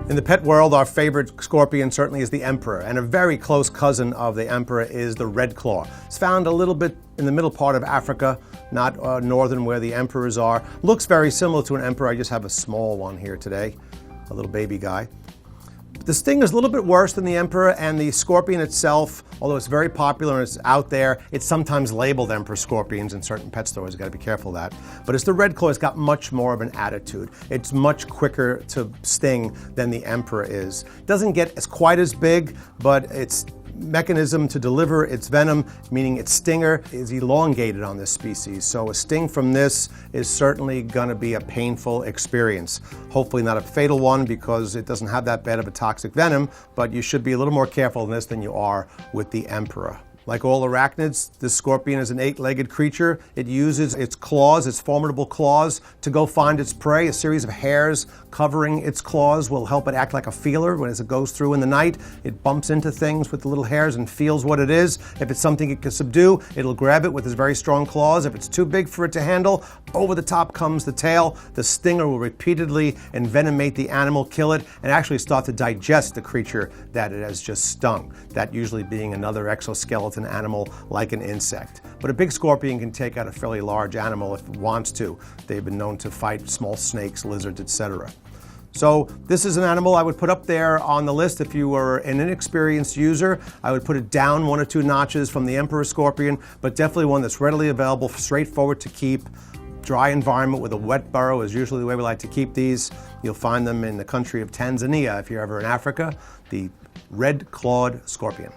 In the pet world, our favorite scorpion certainly is the emperor, and a very close cousin of the emperor is the red claw. It's found a little bit in the middle part of Africa, not northern where the emperors are. Looks very similar to an emperor. I just have a small one here today, a little baby guy. The sting is a little bit worse than the emperor, and the scorpion itself, although it's very popular and it's out there, it's sometimes labeled emperor scorpions in certain pet stores. You got to be careful of that. But it's the red claw. It's got much more of an attitude. It's much quicker to sting than the emperor is. Doesn't get quite as big, but its mechanism to deliver its venom, meaning its stinger, is elongated on this species. So a sting from this is certainly going to be a painful experience. Hopefully not a fatal one, because it doesn't have that bad of a toxic venom, but you should be a little more careful in this than you are with the emperor. Like all arachnids, this scorpion is an 8-legged creature. It uses its claws, its formidable claws, to go find its prey. A series of hairs covering its claws will help it act like a feeler. As it goes through in the night, it bumps into things with the little hairs and feels what it is. If it's something it can subdue, it'll grab it with its very strong claws. If it's too big for it to handle, over the top comes the tail. The stinger will repeatedly envenomate the animal, kill it, and actually start to digest the creature that it has just stung. That usually being another exoskeleton animal like an insect. But a big scorpion can take out a fairly large animal if it wants to. They've been known to fight small snakes, lizards, etc. So this is an animal I would put up there on the list if you were an inexperienced user. I would put it down 1 or 2 notches from the emperor scorpion, but definitely one that's readily available, straightforward to keep. Dry environment with a wet burrow is usually the way we like to keep these. You'll find them in the country of Tanzania if you're ever in Africa, the red-clawed scorpion.